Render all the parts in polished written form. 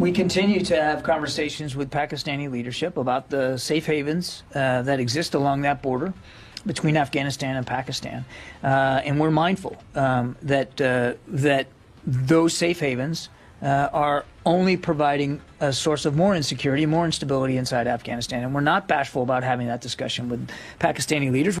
We continue to have conversations with Pakistani leadership about the safe havens that exist along that border between Afghanistan and Pakistan, and we're mindful that those safe havens are only providing a source of more insecurity, more instability inside Afghanistan, and we're not bashful about having that discussion with Pakistani leaders.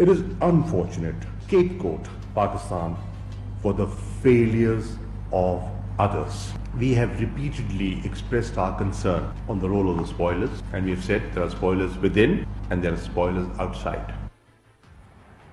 It is unfortunate scapegoat Pakistan for the failures of others. We have repeatedly expressed our concern on the role of the spoilers, and we have said there are spoilers within and there are spoilers outside.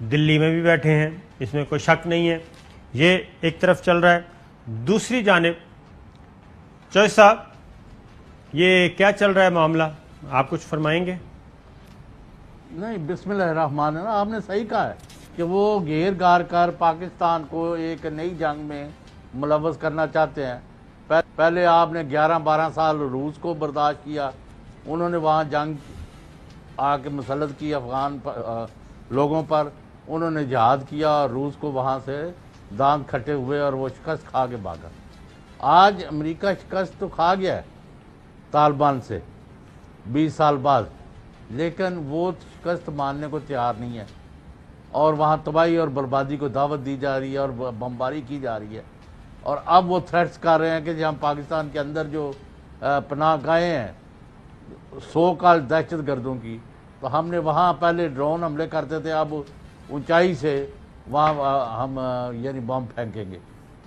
دلی میں بھی بیٹھے ہیں، اس میں کوئی شک نہیں ہے. یہ ایک طرف چل رہا ہے. دوسری جانب چوہے صاحب، یہ کیا چل رہا ہے معاملہ، آپ کچھ فرمائیں گے؟ نہیں، بسم اللہ الرحمن الرحیم. آپ نے صحیح کہا ہے کہ وہ گھیر گار کر پاکستان کو ایک نئی جنگ میں ملوث کرنا چاہتے ہیں. پہلے آپ نے 11-12 سال روس کو برداشت کیا، انہوں نے وہاں جنگ آ کے مسلط کی افغان لوگوں پر، انہوں نے جہاد کیا اور روس کو وہاں سے دانت کھٹے ہوئے اور وہ شکست کھا کے بھاگا. آج امریکہ شکست تو کھا گیا ہے طالبان سے 20 سال بعد، لیکن وہ شکست ماننے کو تیار نہیں ہے اور وہاں تباہی اور بربادی کو دعوت دی جا رہی ہے اور بمباری کی جا رہی ہے. اور اب وہ تھریٹس کر رہے ہیں کہ ہم پاکستان کے اندر جو پناہ گاہیں ہیں سو کال دہشت گردوں کی، تو ہم نے وہاں پہلے ڈرون حملے کرتے تھے، اب اونچائی سے وہاں ہم یعنی بم پھینکیں گے.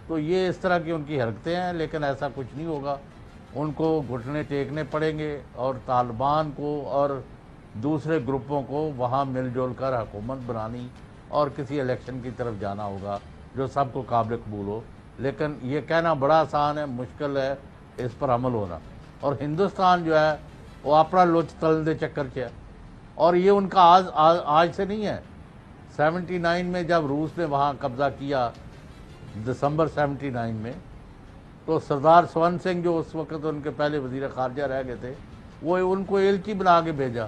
تو یہ اس طرح کی ان کی حرکتیں ہیں، لیکن ایسا کچھ نہیں ہوگا. ان کو گھٹنے ٹیکنے پڑیں گے اور طالبان کو اور دوسرے گروپوں کو وہاں مل جل کر حکومت بنانی اور کسی الیکشن کی طرف جانا ہوگا جو سب کو قابل قبول ہو. لیکن یہ کہنا بڑا آسان ہے، مشکل ہے اس پر عمل ہونا. اور ہندوستان جو ہے وہ اپنا لوچ تلن دے چکر چ ہے، اور یہ ان کا آج سے نہیں ہے. 79 میں جب روس نے وہاں قبضہ کیا، دسمبر 79 میں، تو سردار سون سنگھ جو اس وقت ان کے پہلے وزیر خارجہ رہ گئے تھے، وہ ان کو ایلچی بنا کے بھیجا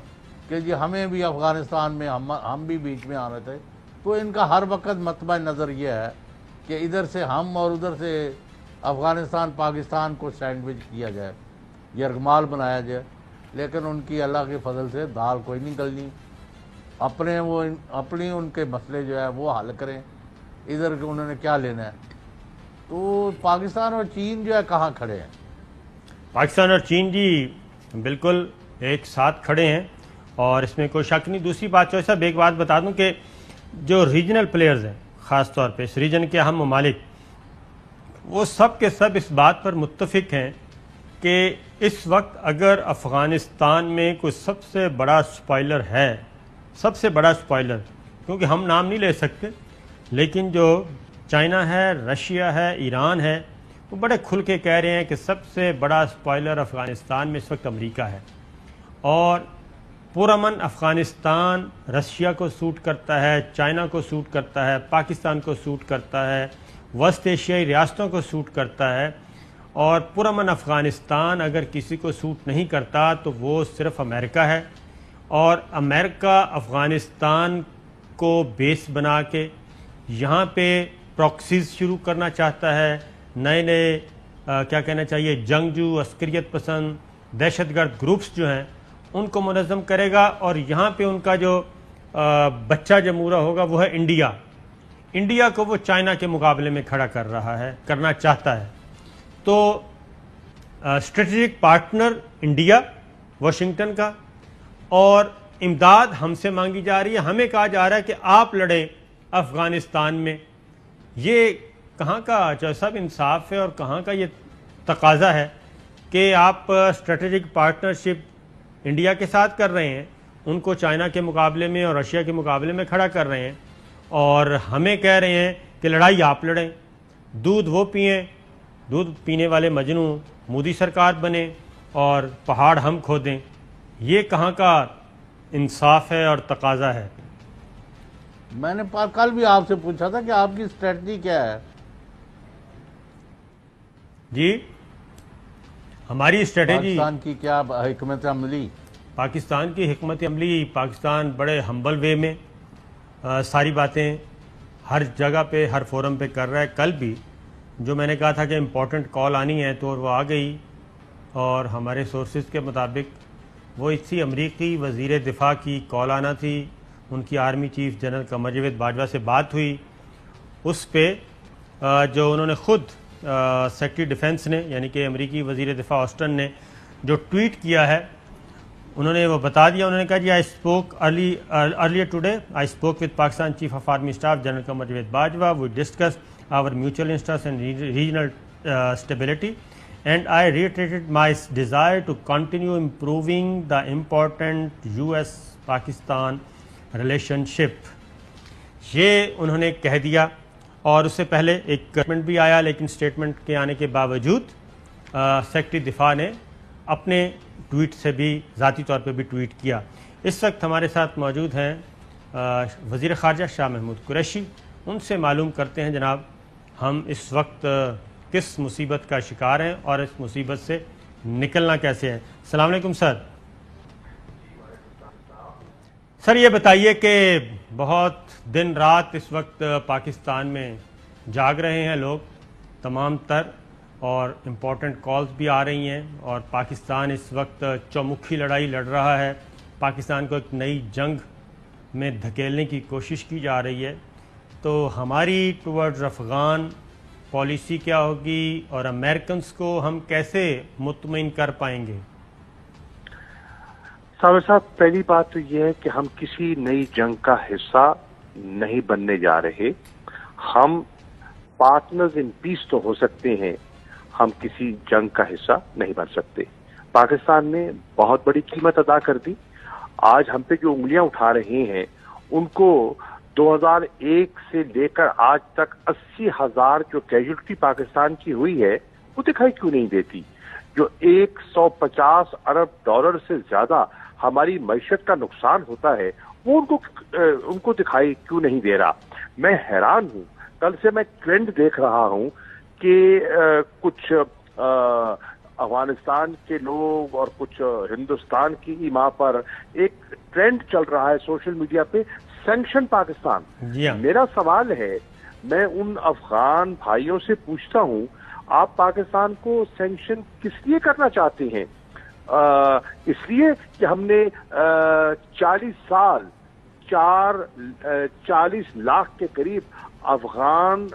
کہ جی ہمیں بھی افغانستان میں ہم بھی بیچ میں آ رہے تھے. تو ان کا ہر وقت مطمع نظر یہ ہے کہ ادھر سے ہم اور ادھر سے افغانستان پاکستان کو سینڈوچ کیا جائے، یرغمال بنایا جائے. لیکن ان کی اللہ کے فضل سے دال کوئی نہیں گلنی. اپنی ان کے مسئلے جو ہے وہ حل کریں، ادھر انہوں نے کیا لینا ہے. تو پاکستان اور چین جو ہے کہاں کھڑے ہیں؟ پاکستان اور چین جی بالکل ایک ساتھ کھڑے ہیں اور اس میں کوئی شک نہیں. دوسری بات چوہے صاحب، ایک بات بتا دوں کہ جو ریجنل پلیئرز ہیں، خاص طور پہ اس ریجن کے اہم ممالک، وہ سب کے سب اس بات پر متفق ہیں کہ اس وقت اگر افغانستان میں کوئی سب سے بڑا سپوائلر ہے، سب سے بڑا سپوائلر، کیونکہ ہم نام نہیں لے سکتے، لیکن جو چائنا ہے، رشیا ہے، ایران ہے، وہ بڑے کھل کے کہہ رہے ہیں کہ سب سے بڑا سپوائلر افغانستان میں اس وقت امریکہ ہے. اور پرامن افغانستان رشیا کو سوٹ کرتا ہے، چائنا کو سوٹ کرتا ہے، پاکستان کو سوٹ کرتا ہے، وسط ایشیائی ریاستوں کو سوٹ کرتا ہے. اور پرامن افغانستان اگر کسی کو سوٹ نہیں کرتا تو وہ صرف امریکہ ہے. اور امریکہ افغانستان کو بیس بنا کے یہاں پہ پراکسیز شروع کرنا چاہتا ہے، نئے کیا کہنا چاہیے، جنگجو، عسکریت پسند، دہشت گرد گروپس جو ہیں ان کو منظم کرے گا. اور یہاں پہ ان کا جو بچہ جمہوریہ ہوگا وہ ہے انڈیا. انڈیا کو وہ چائنا کے مقابلے میں کھڑا کر رہا ہے، کرنا چاہتا ہے. تو اسٹریٹجک پارٹنر انڈیا واشنگٹن کا، اور امداد ہم سے مانگی جا رہی ہے. ہمیں کہا جا رہا ہے کہ آپ لڑیں افغانستان میں. یہ کہاں کا چوہے صاحب انصاف ہے اور کہاں کا یہ تقاضا ہے کہ آپ اسٹریٹجک پارٹنرشپ انڈیا کے ساتھ کر رہے ہیں، ان کو چائنا کے مقابلے میں اور رشیا کے مقابلے میں کھڑا کر رہے ہیں، اور ہمیں کہہ رہے ہیں کہ لڑائی آپ لڑیں، دودھ وہ پئیں، دودھ پینے والے مجنوں مودی سرکار بنے اور پہاڑ ہم کھودیں. یہ کہاں کا انصاف ہے اور تقاضا ہے؟ میں نے کل بھی آپ سے پوچھا تھا کہ آپ کی اسٹریٹجی کیا ہے. جی ہماری اسٹریٹجی، پاکستان کی کیا حکمت عملی؟ پاکستان کی حکمت عملی، پاکستان بڑے ہمبل وے میں ساری باتیں ہر جگہ پہ، ہر فورم پہ کر رہا ہے. کل بھی جو میں نے کہا تھا کہ امپورٹنٹ کال آنی ہے تو وہ آ گئی، اور ہمارے سورسز کے مطابق وہ اسی امریکی وزیر دفاع کی کال آنا تھی. ان کی army chief general Qamar Javed Bajwa سے بات ہوئی، اس پہ جو انہوں نے خود سیکرٹری ڈیفنس نے، یعنی کہ امریکی وزیر دفاع آسٹن نے جو ٹویٹ کیا ہے، انہوں نے وہ بتا دیا. انہوں نے کہا جی earlier today I spoke with Pakistan chief of army staff general Qamar Javed Bajwa. We discuss our mutual interest and regional stability, and I reiterated my desire to continue improving the important US-Pakistan relationship. یہ انہوں نے کہہ دیا، اور اس سے پہلے ایک اسٹیٹمنٹ بھی آیا، لیکن اسٹیٹمنٹ کے آنے کے باوجود سیکرٹری دفاع نے اپنے ٹویٹ سے بھی ذاتی طور پہ بھی ٹویٹ کیا۔ اس وقت ہمارے ساتھ موجود ہیں وزیر خارجہ شاہ محمود قریشی، ان سے معلوم کرتے ہیں جناب ہم اس وقت کس مصیبت کا شکار ہیں اور اس مصیبت سے نکلنا کیسے ہے۔ السلام علیکم سر۔ سر یہ بتائیے کہ بہت دن رات اس وقت پاکستان میں جاگ رہے ہیں لوگ تمام تر، اور امپورٹنٹ کالز بھی آ رہی ہیں، اور پاکستان اس وقت چومکھی لڑائی لڑ رہا ہے، پاکستان کو ایک نئی جنگ میں دھکیلنے کی کوشش کی جا رہی ہے، تو ہماری ٹورڈز افغان پالیسی کیا ہوگی اور امریکنز کو ہم کیسے مطمئن کر پائیں گے؟ صابر صاحب، پہلی بات تو یہ ہے کہ ہم کسی نئی جنگ کا حصہ نہیں بننے جا رہے، ہم پارٹنرز ان پیس تو ہو سکتے ہیں، ہم کسی جنگ کا حصہ نہیں بن سکتے۔ پاکستان نے بہت بڑی قیمت ادا کر دی، آج ہم پہ جو انگلیاں اٹھا رہے ہیں ان کو 2001 سے لے کر آج تک 80,000 جو کیجولٹی پاکستان کی ہوئی ہے وہ دکھائی کیوں نہیں دیتی؟ جو 150 ارب ڈالر سے زیادہ ہماری معیشت کا نقصان ہوتا ہے وہ ان کو دکھائی کیوں نہیں دے رہا؟ میں حیران ہوں، کل سے میں ٹرینڈ دیکھ رہا ہوں کہ کچھ افغانستان کے لوگ اور کچھ ہندوستان کی ایما پر ایک ٹرینڈ چل رہا ہے سوشل میڈیا پہ، سینکشن پاکستان۔ میرا سوال ہے، میں ان افغان بھائیوں سے پوچھتا ہوں، آپ پاکستان کو سینکشن کس لیے کرنا چاہتے ہیں؟ اس لیے کہ ہم نے 40 سال 40 لاکھ کے قریب افغان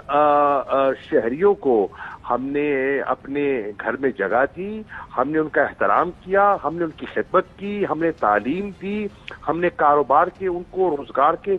شہریوں کو ہم نے اپنے گھر میں جگہ دی، ہم نے ان کا احترام کیا، ہم نے ان کی خدمت کی، ہم نے تعلیم دی، ہم نے کاروبار کے ان کو روزگار کے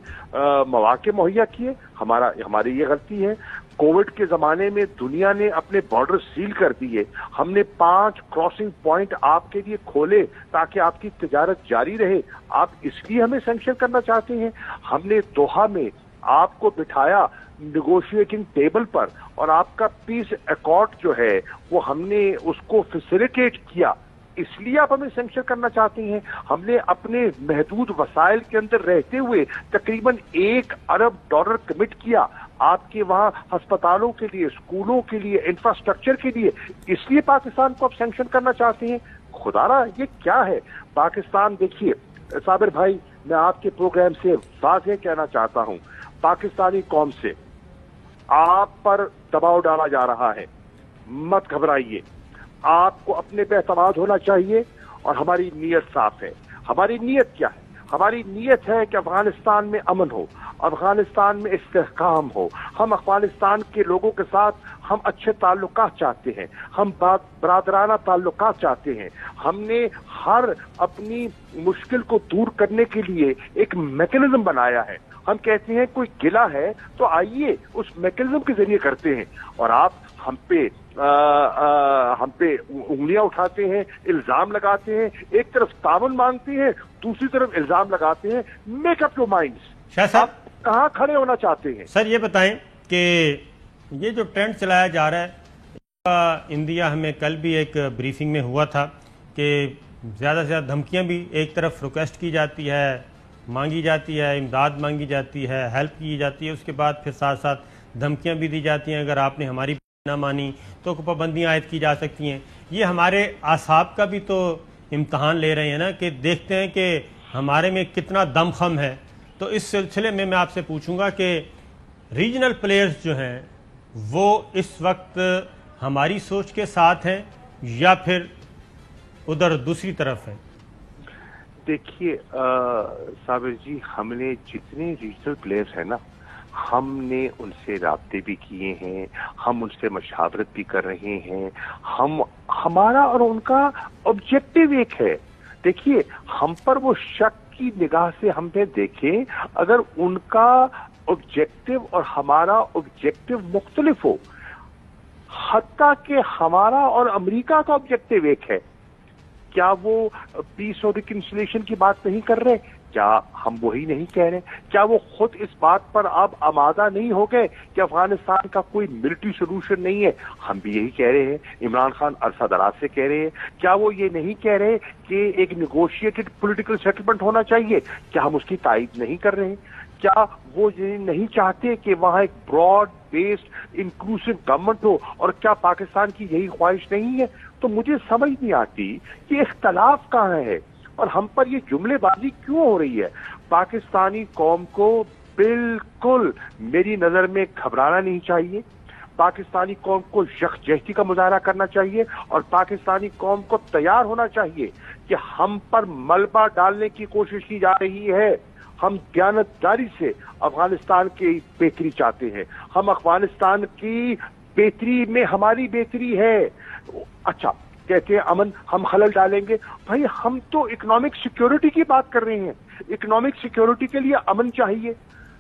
مواقع مہیا کیے۔ ہماری یہ غلطی ہے۔ کووڈ کے زمانے میں دنیا نے اپنے بارڈر سیل کر دیے، ہم نے 5 کراسنگ پوائنٹ آپ کے لیے کھولے تاکہ آپ کی تجارت جاری رہے، آپ اس لیے ہمیں سینکشن کرنا چاہتے ہیں؟ ہم نے دوحہ میں آپ کو بٹھایا نیگوشیٹنگ ٹیبل پر، اور آپ کا پیس ایکارڈ جو ہے وہ ہم نے اس کو فیسیلیٹیٹ کیا، اس لیے آپ ہمیں سینکشن کرنا چاہتے ہیں؟ ہم نے اپنے محدود وسائل کے اندر رہتے ہوئے تقریباً 1 ارب ڈالر کمٹ کیا آپ کے وہاں ہسپتالوں کے لیے، اسکولوں کے لیے، انفراسٹرکچر کے لیے، اس لیے پاکستان کو آپ سینکشن کرنا چاہتے ہیں؟ خدارا یہ کیا ہے؟ پاکستان دیکھیے صابر بھائی، میں آپ کے پروگرام سے واضح کہنا چاہتا ہوں، پاکستانی قوم سے آپ پر دباؤ ڈالا جا رہا ہے، مت گھبرائیے، آپ کو اپنے پہ اعتماد ہونا چاہیے، اور ہماری نیت صاف ہے۔ ہماری نیت کیا ہے؟ ہماری نیت ہے کہ افغانستان میں امن ہو، افغانستان میں استحکام ہو، ہم افغانستان کے لوگوں کے ساتھ ہم اچھے تعلقات چاہتے ہیں، ہم برادرانہ تعلقات چاہتے ہیں، ہم نے ہر اپنی مشکل کو دور کرنے کے لیے ایک میکینزم بنایا ہے۔ ہم کہتے ہیں کوئی گلہ ہے تو آئیے اس میکینزم کے ذریعے کرتے ہیں، اور آپ ہم پہ انگلیاں اٹھاتے ہیں، الزام لگاتے ہیں، ایک طرف تعاون مانگتے ہیں، دوسری طرف الزام لگاتے ہیں۔ میک اپ یور مائنڈز، شاہ صاحب آپ کہاں کھڑے ہونا چاہتے ہیں؟ سر یہ بتائیں کہ یہ جو ٹرینڈ چلایا جا رہا ہے، انڈیا ہمیں کل بھی ایک بریفنگ میں ہوا تھا کہ زیادہ سے زیادہ دھمکیاں بھی ایک طرف ریکویسٹ کی جاتی ہے، مانگی جاتی ہے، امداد مانگی جاتی ہے، ہیلپ کی جاتی ہے، اس کے بعد پھر ساتھ ساتھ دھمکیاں بھی دی جاتی ہیں، اگر آپ نے ہماری نہ مانی تو پابندیاں عائد کی جا سکتی ہیں۔ یہ ہمارے اعصاب کا بھی تو امتحان لے رہے ہیں نا، کہ دیکھتے ہیں کہ ہمارے میں کتنا دم خم ہے۔ تو اس سلسلے میں آپ سے پوچھوں گا کہ ریجنل پلیئرز جو ہیں وہ اس وقت ہماری سوچ کے ساتھ ہیں یا پھر ادھر دوسری طرف ہیں؟ دیکھیے صابر جی، ہم نے جتنے ریجنل پلیئرز ہیں نا، ہم نے ان سے رابطے بھی کیے ہیں، ہم ان سے مشاورت بھی کر رہے ہیں، ہمارا اور ان کا آبجیکٹو ایک ہے۔ دیکھیے، ہم پر وہ شک کی نگاہ سے ہم پہ دیکھیں، اگر ان کا آبجیکٹو اور ہمارا آبجیکٹو مختلف ہو، حتیٰ کہ ہمارا اور امریکہ کا آبجیکٹو ایک ہے کیا وہ پیس اور ریکنسیلیشن کی بات نہیں کر رہے؟ کیا ہم وہی نہیں کہہ رہے؟ کیا وہ خود اس بات پر اب آمادہ نہیں ہو گئے کہ افغانستان کا کوئی ملٹری سولوشن نہیں ہے؟ ہم بھی یہی کہہ رہے ہیں، عمران خان عرصہ دراز سے کہہ رہے ہیں۔ کیا وہ یہ نہیں کہہ رہے کہ ایک نیگوشیٹڈ پولیٹیکل سیٹلمنٹ ہونا چاہیے؟ کیا ہم اس کی تائید نہیں کر رہے ہیں؟ کیا وہ یہ نہیں چاہتے کہ وہاں ایک براڈ بیسڈ انکلوسیو گورنمنٹ ہو؟ اور کیا پاکستان کی یہی خواہش نہیں ہے؟ تو مجھے سمجھ نہیں آتی کہ اختلاف کہاں ہے اور ہم پر یہ جملے بازی کیوں ہو رہی ہے۔ پاکستانی قوم کو بالکل میری نظر میں گھبرانا نہیں چاہیے، پاکستانی قوم کو یکجہتی کا مظاہرہ کرنا چاہیے، اور پاکستانی قوم کو تیار ہونا چاہیے کہ ہم پر ملبہ ڈالنے کی کوشش کی جا رہی ہے۔ ہم دیانتداری سے افغانستان کی بہتری چاہتے ہیں، ہم افغانستان کی بہتری میں ہماری بہتری ہے۔ اچھا کہتے ہیں امن ہم خلل ڈالیں گے، بھائی ہم تو اکنامک سیکیورٹی کی بات کر رہے ہیں۔ اکنامک سیکیورٹی کے لیے امن چاہیے،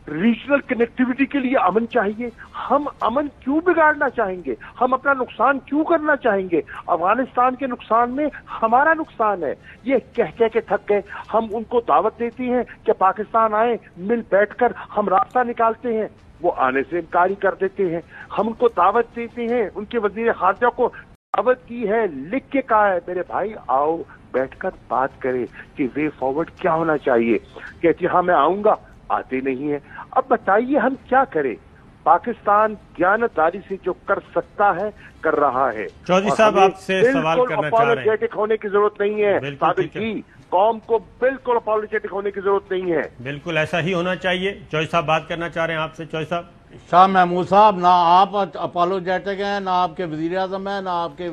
ریجنل کنیکٹیوٹی کے لیے امن چاہیے۔ ہم امن کیوں بگاڑنا چاہیں گے؟ ہم اپنا نقصان کیوں کرنا چاہیں گے؟ افغانستان کے نقصان میں ہمارا نقصان ہے، یہ کہہ کے تھک گئے۔ ہم ان کو دعوت دیتے ہیں کہ پاکستان آئیں، مل بیٹھ کر ہم راستہ نکالتے ہیں، وہ آنے سے انکار ہی کر دیتے ہیں۔ ہم ان کو دعوت دیتے ہیں، ان کے وزیر خارجہ کو دعوت کی ہے، لکھ کے کہا ہے میرے بھائی آؤ بیٹھ کر بات کریں کہ وے فارورڈ کیا ہونا چاہیے۔ کہتی ہاں میں آؤں گا، آتے نہیں ہیں۔ اب بتائیے ہم کیا کریں؟ پاکستان دیانتداری سے جو کر سکتا ہے کر رہا ہے۔ چودھری صاحب آپ سے سوال کرنا چاہ رہے ہیں۔ اپالوجیٹک ہونے کی ضرورت نہیں ہے صادق جی، قوم کو بالکل اپالوجیٹک ہونے کی ضرورت نہیں ہے۔ بالکل ایسا ہی ہونا چاہیے۔ چودھری صاحب بات کرنا چاہ رہے ہیں آپ سے۔ چودھری صاحب شاہ محمود صاحب، نہ آپ اپالوجیٹک ہیں، نہ آپ کے وزیر اعظم ہیں، نہ آپ کے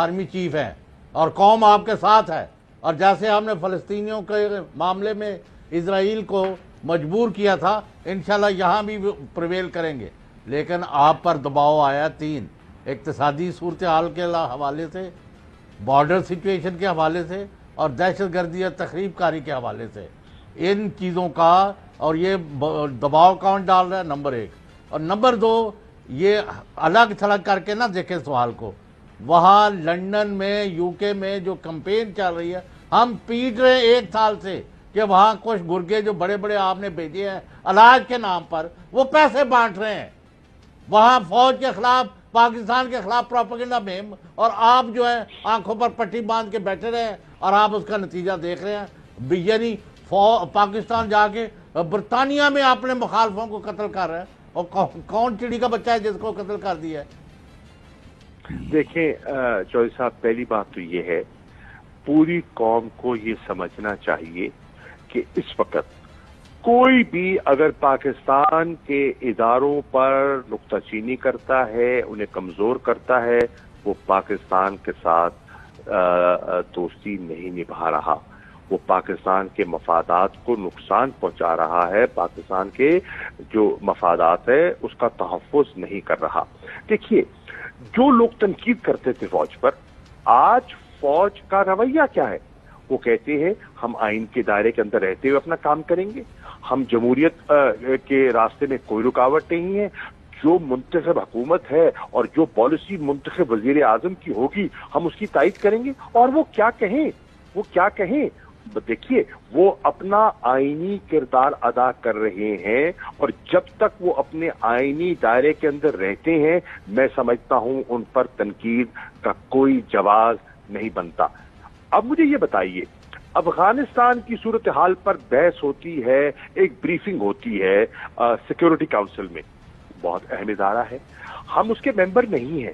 آرمی چیف ہیں، اور قوم آپ کے ساتھ ہے۔ اور جیسے ہم نے فلسطینیوں کے معاملے میں اسرائیل کو مجبور کیا تھا، انشاءاللہ یہاں بھی پریویل کریں گے۔ لیکن آپ پر دباؤ آیا تین: اقتصادی صورتحال کے حوالے سے، بارڈر سچویشن کے حوالے سے، اور دہشت گردی اور تخریب کاری کے حوالے سے۔ ان چیزوں کا اور یہ دباؤ کون ڈال رہا ہے؟ نمبر ایک۔ اور نمبر دو، یہ الگ تھلگ کر کے نہ دیکھیں سوال کو۔ وہاں لنڈن میں، یو کے میں جو کمپین چل رہی ہے، ہم پیٹ رہے ہیں ایک سال سے کہ وہاں کچھ گرگے جو بڑے بڑے آپ نے بھیجے ہیں علاج کے نام پر، وہ پیسے بانٹ رہے ہیں وہاں فوج کے خلاف، پاکستان کے خلاف پروپیگنڈا مہم، اور آپ جو ہے آنکھوں پر پٹی باندھ کے بیٹھے رہے ہیں اور آپ اس کا نتیجہ دیکھ رہے ہیں۔ یعنی پاکستان جا کے برطانیہ میں اپنے مخالفوں کو قتل کر رہا ہے، اور کون چڑی کا بچہ ہے جس کو قتل کر دیا ہے؟ دیکھیں چودھری صاحب، پہلی بات تو یہ ہے پوری قوم کو یہ سمجھنا چاہیے کہ اس وقت کوئی بھی اگر پاکستان کے اداروں پر نکتہ چینی کرتا ہے، انہیں کمزور کرتا ہے، وہ پاکستان کے ساتھ دوستی نہیں نبھا رہا، وہ پاکستان کے مفادات کو نقصان پہنچا رہا ہے، پاکستان کے جو مفادات ہے اس کا تحفظ نہیں کر رہا۔ دیکھیے جو لوگ تنقید کرتے تھے فوج پر، آج فوج کا رویہ کیا ہے؟ وہ کہتے ہیں ہم آئین کے دائرے کے اندر رہتے ہوئے اپنا کام کریں گے، ہم جمہوریت کے راستے میں کوئی رکاوٹ نہیں ہے، جو منتخب حکومت ہے اور جو پالیسی منتخب وزیر اعظم کی ہوگی ہم اس کی تائید کریں گے۔ اور وہ کیا کہیں دیکھیے وہ اپنا آئینی کردار ادا کر رہے ہیں، اور جب تک وہ اپنے آئینی دائرے کے اندر رہتے ہیں میں سمجھتا ہوں ان پر تنقید کا کوئی جواز نہیں بنتا۔ اب مجھے یہ بتائیے، افغانستان کی صورتحال پر بحث ہوتی ہے، ایک بریفنگ ہوتی ہے سیکیورٹی کاؤنسل میں، بہت اہم ادارہ ہے، ہم اس کے ممبر نہیں ہیں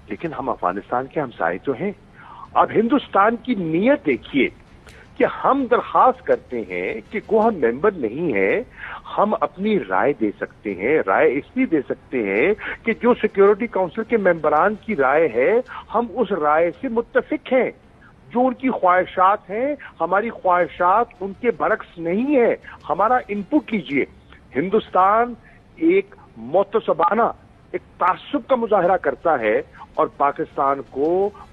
لیکن ہم افغانستان کے ہمسائے تو ہیں۔ اب ہندوستان کی نیت دیکھیے کہ ہم درخواست کرتے ہیں کہ کو ہم ممبر نہیں ہیں، ہم اپنی رائے دے سکتے ہیں۔ رائے اس لیے دے سکتے ہیں کہ جو سیکیورٹی کاؤنسل کے ممبران کی رائے ہے ہم اس رائے سے متفق ہیں، جو ان کی خواہشات ہیں ہماری خواہشات ان کے برعکس نہیں ہے، ہمارا انپٹ لیجئے۔ ہندوستان ایک معتصبانہ، ایک تعصب کا مظاہرہ کرتا ہے اور پاکستان کو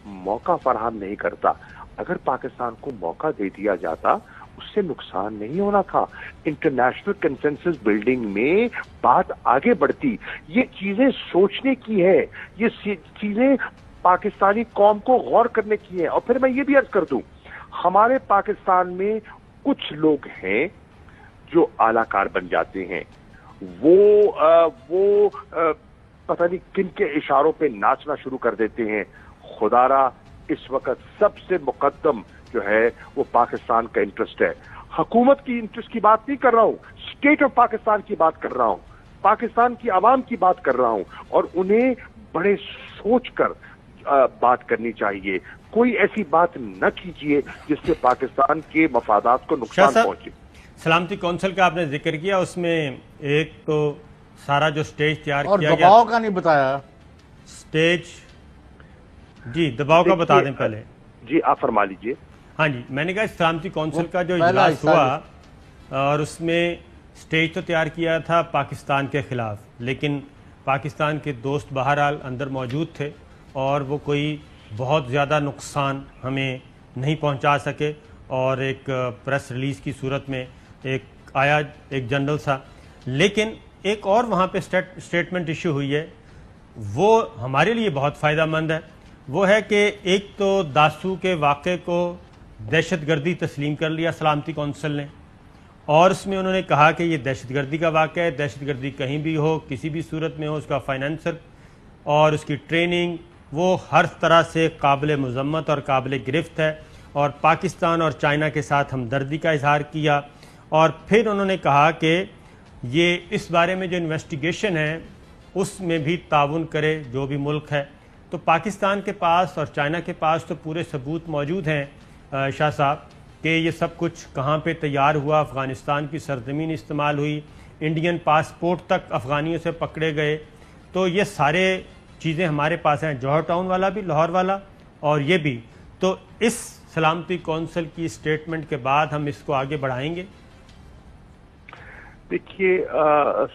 موقع فراہم نہیں کرتا۔ اگر پاکستان کو موقع دے دیا جاتا اس سے نقصان نہیں ہونا تھا، انٹرنیشنل کنسنسس بلڈنگ میں بات آگے بڑھتی۔ یہ چیزیں سوچنے کی ہے، یہ چیزیں پاکستانی قوم کو غور کرنے کی ہیں۔ اور پھر میں یہ بھی عرض کر دوں ہمارے پاکستان میں کچھ لوگ ہیں جو اعلی کار بن جاتے ہیں، وہ پتہ نہیں کن کے اشاروں پہ ناچنا شروع کر دیتے ہیں۔ خدا را اس وقت سب سے مقدم جو ہے وہ پاکستان کا انٹرسٹ ہے۔ حکومت کی انٹرسٹ کی بات نہیں کر رہا ہوں، اسٹیٹ آف پاکستان کی بات کر رہا ہوں، پاکستان کی عوام کی بات کر رہا ہوں، اور انہیں بڑے سوچ کر بات کرنی چاہیے۔ کوئی ایسی بات نہ کیجیے جس سے پاکستان کے مفادات کو نقصان پہنچے۔ سلامتی کونسل کا آپ نے ذکر کیا، اس میں ایک تو سارا جو سٹیج تیار کیا گیا، اور دباؤ کا نہیں بتایا سٹیج، جی دباؤ کا بتا دیں پہلے۔ جی آپ فرما لیجئے۔ ہاں جی، میں نے کہا سلامتی کونسل کا جو اجلاس ہوا اور اس میں سٹیج تو تیار کیا تھا پاکستان کے خلاف، لیکن پاکستان کے دوست بہرحال اندر موجود تھے اور وہ کوئی بہت زیادہ نقصان ہمیں نہیں پہنچا سکے، اور ایک پریس ریلیز کی صورت میں ایک آیا ایک جنرل سا، لیکن ایک اور وہاں پہ سٹیٹمنٹ ایشو ہوئی ہے، وہ ہمارے لیے بہت فائدہ مند ہے۔ وہ ہے کہ ایک تو داسو کے واقعے کو دہشت گردی تسلیم کر لیا سلامتی کونسل نے، اور اس میں انہوں نے کہا کہ یہ دہشت گردی کا واقعہ ہے، دہشت گردی کہیں بھی ہو، کسی بھی صورت میں ہو، اس کا فائنینسر اور اس کی ٹریننگ وہ ہر طرح سے قابل مذمت اور قابل گرفت ہے، اور پاکستان اور چائنا کے ساتھ ہمدردی کا اظہار کیا، اور پھر انہوں نے کہا کہ یہ اس بارے میں جو انویسٹیگیشن ہے اس میں بھی تعاون کرے جو بھی ملک ہے۔ تو پاکستان کے پاس اور چائنا کے پاس تو پورے ثبوت موجود ہیں شاہ صاحب کہ یہ سب کچھ کہاں پہ تیار ہوا، افغانستان کی سرزمین استعمال ہوئی، انڈین پاسپورٹ تک افغانیوں سے پکڑے گئے، تو یہ سارے چیزیں ہمارے پاس ہیں، جوہر ٹاؤن والا بھی، لاہور والا اور یہ بھی۔ تو اس سلامتی کونسل کی سٹیٹمنٹ کے بعد ہم اس کو آگے بڑھائیں گے۔ دیکھیے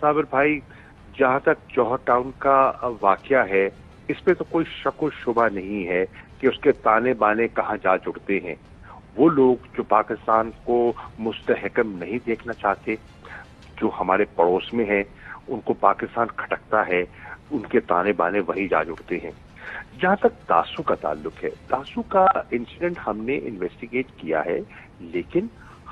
صابر بھائی، جہاں تک جوہر ٹاؤن کا واقعہ ہے اس پہ تو کوئی شک و شبہ نہیں ہے کہ اس کے تانے بانے کہاں جا چکتے ہیں۔ وہ لوگ جو پاکستان کو مستحکم نہیں دیکھنا چاہتے، جو ہمارے پڑوس میں ہیں، ان کو پاکستان کھٹکتا ہے، ان کے تانے بانے وہی جا جڑتے ہیں۔ جہاں تک داسو کا تعلق ہے، داسو کا انسیڈنٹ ہم نے انویسٹیگیٹ کیا ہے، لیکن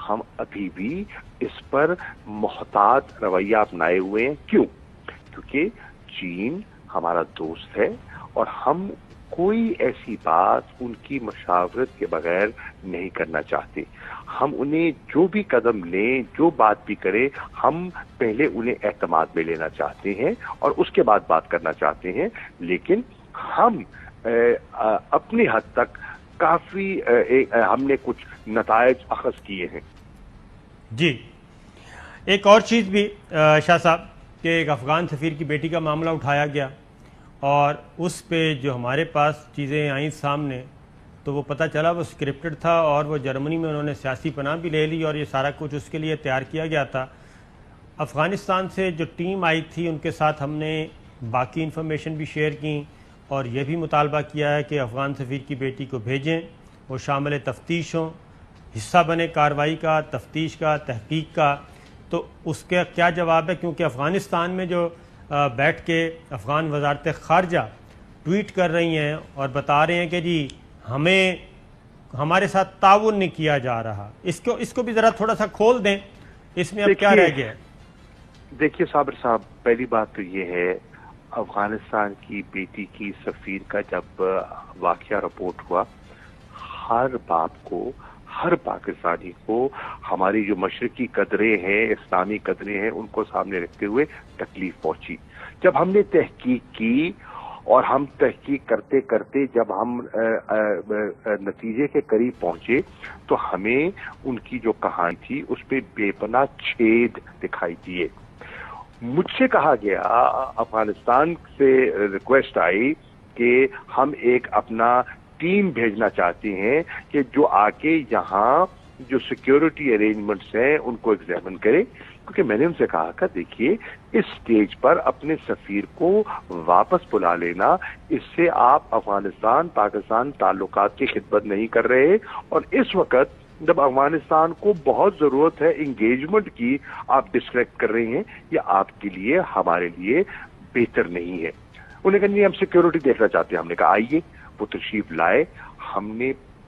ہم ابھی بھی اس پر محتاط رویہ اپنائے ہوئے ہیں۔ کیوں؟ کیونکہ چین ہمارا دوست ہے اور ہم کوئی ایسی بات ان کی مشاورت کے بغیر نہیں کرنا چاہتے۔ ہم انہیں جو بھی قدم لیں، جو بات بھی کریں، ہم پہلے انہیں اعتماد میں لینا چاہتے ہیں اور اس کے بعد بات کرنا چاہتے ہیں، لیکن ہم اپنی حد تک کافی ہم نے کچھ نتائج اخذ کیے ہیں۔ جی، ایک اور چیز بھی شاہ صاحب کہ ایک افغان سفیر کی بیٹی کا معاملہ اٹھایا گیا، اور اس پہ جو ہمارے پاس چیزیں آئیں سامنے تو وہ پتہ چلا وہ اسکرپٹڈ تھا، اور وہ جرمنی میں انہوں نے سیاسی پناہ بھی لے لی، اور یہ سارا کچھ اس کے لیے تیار کیا گیا تھا۔ افغانستان سے جو ٹیم آئی تھی ان کے ساتھ ہم نے باقی انفارمیشن بھی شیئر کی، اور یہ بھی مطالبہ کیا ہے کہ افغان سفیر کی بیٹی کو بھیجیں، وہ شامل تفتیش ہوں، حصہ بنے کارروائی کا، تفتیش کا، تحقیق کا۔ تو اس کا کیا جواب ہے؟ کیونکہ افغانستان میں جو بیٹھ کے افغان وزارت خارجہ ٹویٹ کر رہی ہیں اور بتا رہے ہیں کہ جی ہمیں ہمارے ساتھ تعاون نہیں کیا جا رہا، اس کو بھی ذرا تھوڑا سا کھول دیں، اس میں اب کیا رہ گیا ہے؟ دیکھیے صابر صاحب، پہلی بات تو یہ ہے، افغانستان کی بیٹی کی سفیر کا جب واقعہ رپورٹ ہوا، ہر باپ کو، ہر پاکستانی کو ہماری جو مشرقی قدریں ہیں، اسلامی قدریں ہیں، ان کو سامنے رکھتے ہوئے تکلیف پہنچی۔ جب ہم نے تحقیق کی اور ہم تحقیق کرتے کرتے جب ہم نتیجے کے قریب پہنچے تو ہمیں ان کی جو کہانی تھی اس پہ بے پناہ چھید دکھائی دیے۔ مجھ سے کہا گیا، افغانستان سے ریکویسٹ آئی کہ ہم ایک اپنا ٹیم بھیجنا چاہتے ہیں کہ جو آ کے یہاں جو سیکیورٹی ارینجمنٹس ہیں ان کو ایگزامن کرے، کیونکہ میں نے ان سے کہا کہ دیکھیے اس سٹیج پر اپنے سفیر کو واپس بلا لینا، اس سے آپ افغانستان پاکستان تعلقات کی خدمت نہیں کر رہے، اور اس وقت جب افغانستان کو بہت ضرورت ہے انگیجمنٹ کی، آپ ڈسٹریکٹ کر رہے ہیں، یہ آپ کے لیے ہمارے لیے بہتر نہیں ہے۔ انہوں نے کہا نہیں، ہم سیکیورٹی دیکھنا چاہتے ہیں۔ ہم نے کہا آئیے، وہ تشریف لائے، ہم نے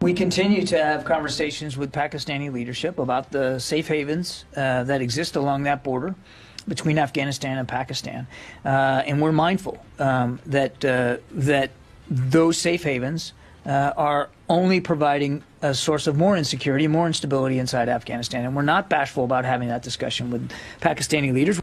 We continue to have conversations with Pakistani leadership about the safe havens that exist along that border between Afghanistan and Pakistan, and we're mindful that those safe havens are only providing a source of more insecurity, more instability inside Afghanistan, and we're not bashful about having that discussion with Pakistani leaders.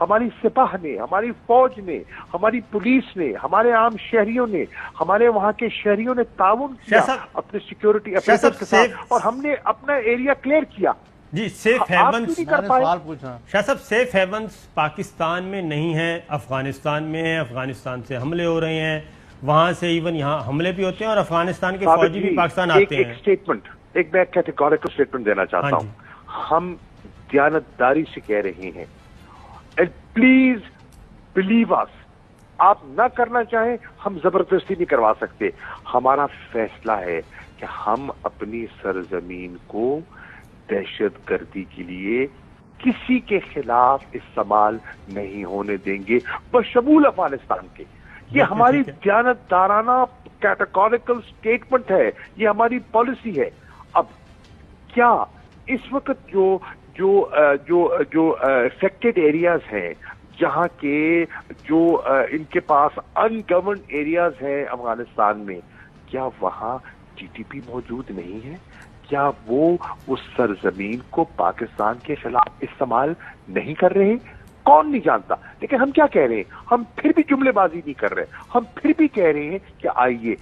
ہماری سپاہ نے، ہماری فوج نے، ہماری police نے، ہمارے عام شہریوں نے، ہمارے وہاں کے شہریوں نے تعاون کیا اپنے سیکیورٹی افسرز کے ساتھ، اور ہم نے اپنا ایریا کلیئر کیا. جی سیف ہیونز سوال پوچھا شاہ صاحب، سیف ہیونز پاکستان میں نہیں ہیں، افغانستان میں ہیں. افغانستان سے حملے ہو رہے ہیں، وہاں سے ایون یہاں حملے بھی ہوتے ہیں، اور افغانستان کے فوجی بھی پاکستان آتے ہیں. ایک میں کیٹیگوریکل سٹیٹمنٹ دینا چاہتا ہوں. ہم دیانتداری سے کہہ رہے ہیں، پلیز بلیو اس. آپ نہ کرنا چاہیں، ہم زبردستی نہیں کروا سکتے. ہمارا فیصلہ ہے کہ ہم اپنی سرزمین کو دہشت گردی کے لیے کسی کے خلاف استعمال نہیں ہونے دیں گے، بشمول افغانستان کے. یہ ہماری دیانتدارانہ کیٹیگوریکل سٹیٹمنٹ ہے، یہ ہماری پالیسی ہے. اب کیا اس وقت جو افیکٹڈ ایریاز ہیں، جہاں کے جو ان کے پاس ان گورنڈ ایریاز ہیں افغانستان میں، کیا وہاں ٹی ٹی پی موجود نہیں ہے؟ کیا وہ اس سرزمین کو پاکستان کے خلاف استعمال نہیں کر رہے؟ کون نہیں جانتا. لیکن ہم کیا کہہ رہے ہیں؟ ہم پھر بھی جملے بازی نہیں کر رہے، ہم پھر بھی کہہ رہے ہیں کہ آئیے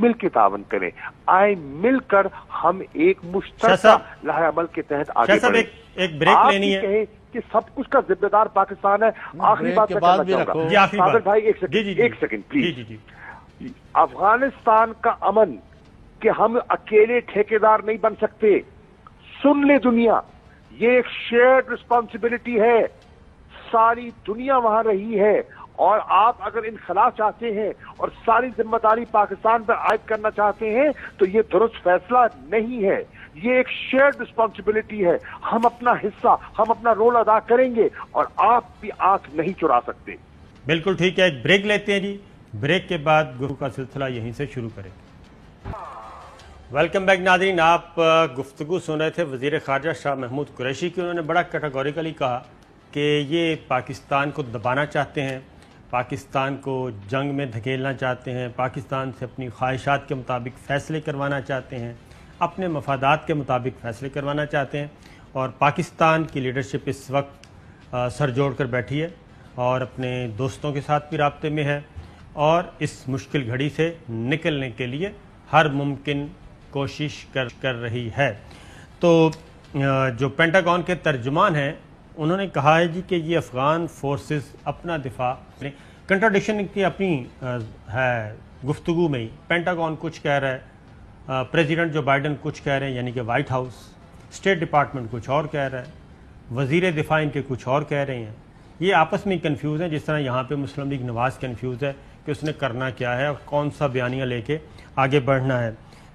مل کے تعاون کریں، آئے مل کر ہم ایک مشترکہ لائحہ عمل کے تحت آگے بڑھیں. ایک بریک لینی ہے. کہیں کہ سب کچھ کا ذمہ دار پاکستان ہے. آخری بات میں کہنا چاہوں گا صابر بھائی، ایک سیکنڈ پلیز. افغانستان کا امن کہ ہم اکیلے ٹھیکیدار نہیں بن سکتے. سن لے دنیا، یہ ایک شیئرڈ رسپانسبلٹی ہے. ساری دنیا وہاں رہی ہے، اور آپ اگر انخلا چاہتے ہیں اور ساری ذمہ داری پاکستان پر عائد کرنا چاہتے ہیں تو یہ درست فیصلہ نہیں ہے. یہ ایک شیئرڈ رسپانسبلٹی ہے. ہم اپنا حصہ، ہم اپنا رول ادا کریں گے، اور آپ بھی آنکھ نہیں چرا سکتے. بالکل ٹھیک ہے. ایک بریک لیتے ہیں جی. بریک کے بعد گفتگو کا سلسلہ یہیں سے شروع کریں. ویلکم بیک ناظرین. آپ گفتگو سن رہے تھے وزیر خارجہ شاہ محمود قریشی کی. انہوں نے بڑا کیٹیگوریکلی کہا کہ یہ پاکستان کو دبانا چاہتے ہیں، پاکستان کو جنگ میں دھکیلنا چاہتے ہیں، پاکستان سے اپنی خواہشات کے مطابق فیصلے کروانا چاہتے ہیں، اپنے مفادات کے مطابق فیصلے کروانا چاہتے ہیں. اور پاکستان کی لیڈرشپ اس وقت سر جوڑ کر بیٹھی ہے اور اپنے دوستوں کے ساتھ بھی رابطے میں ہے، اور اس مشکل گھڑی سے نکلنے کے لیے ہر ممکن کوشش کر رہی ہے. تو جو پینٹاگون کے ترجمان ہیں انہوں نے کہا ہے جی کہ یہ افغان فورسز اپنا دفاع، کنٹراڈکشن کی اپنی ہے گفتگو میں ہی. پینٹاگون کچھ کہہ رہا ہے، پریزیڈنٹ جو بائیڈن کچھ کہہ رہے ہیں، یعنی کہ وائٹ ہاؤس، اسٹیٹ ڈپارٹمنٹ کچھ اور کہہ رہا ہے، وزیر دفاع ان کے کچھ اور کہہ رہے ہیں. یہ آپس میں کنفیوز ہیں، جس طرح یہاں پہ مسلم لیگ نواز کنفیوز ہے کہ اس نے کرنا کیا ہے اور کون سا بیانیہ لے کے آگے بڑھنا ہے.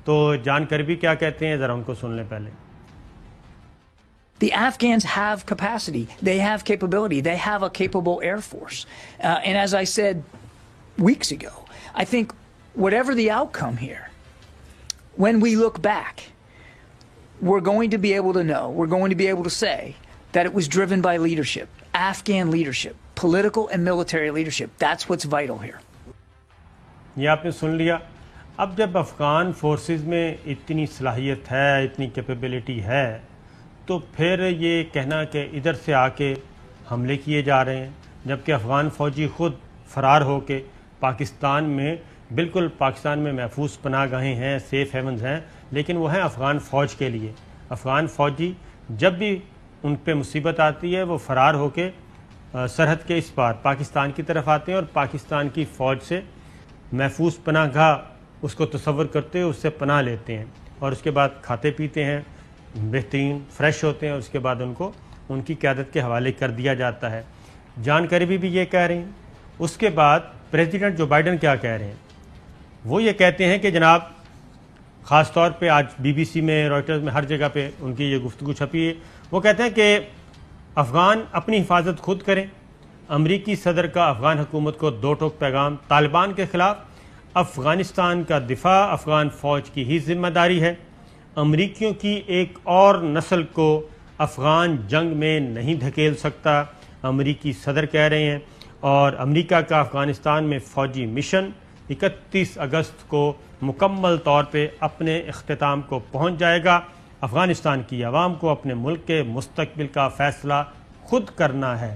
تو جان کربی کیا کہتے ہیں، ذرا ان کو سن لیں پہلے. The Afghans have capacity. They have capability. They have a capable Air Force. And as I said weeks ago, I think whatever the outcome here, when we look back, we're going to be able to know, we're going to be able to say that it was driven by leadership, Afghan leadership, political and military leadership. That's what's vital here. یہ آپ نے سن لیا. اب جب Afghan forces میں اتنی صلاحیت ہے، اتنی کیپیبلٹی ہے، تو پھر یہ کہنا کہ ادھر سے آ کے حملے کیے جا رہے ہیں، جبکہ افغان فوجی خود فرار ہو کے پاکستان میں، بالکل پاکستان میں محفوظ پناہ گاہیں ہیں، سیف ہیونز ہیں، لیکن وہ ہیں افغان فوج کے لیے. افغان فوجی جب بھی ان پہ مصیبت آتی ہے وہ فرار ہو کے سرحد کے اس پار پاکستان کی طرف آتے ہیں، اور پاکستان کی فوج سے محفوظ پناہ گاہ اس کو تصور کرتے ہیں، اس سے پناہ لیتے ہیں، اور اس کے بعد کھاتے پیتے ہیں، بہترین فریش ہوتے ہیں، اور اس کے بعد ان کو ان کی قیادت کے حوالے کر دیا جاتا ہے. جان کربی بھی یہ کہہ رہے ہیں. اس کے بعد پریزیڈنٹ جو بائیڈن کیا کہہ رہے ہیں، وہ یہ کہتے ہیں کہ جناب، خاص طور پہ آج بی بی سی میں، رائٹرز میں، ہر جگہ پہ ان کی یہ گفتگو چھپی ہے. وہ کہتے ہیں کہ افغان اپنی حفاظت خود کریں. امریکی صدر کا افغان حکومت کو دو ٹوک پیغام. طالبان کے خلاف افغانستان کا دفاع افغان فوج کی ہی ذمہ داری ہے. امریکیوں کی ایک اور نسل کو افغان جنگ میں نہیں دھکیل سکتا، امریکی صدر کہہ رہے ہیں. اور امریکہ کا افغانستان میں فوجی مشن 31 اگست کو مکمل طور پہ اپنے اختتام کو پہنچ جائے گا. افغانستان کی عوام کو اپنے ملک کے مستقبل کا فیصلہ خود کرنا ہے.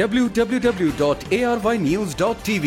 www.arYnews.tv।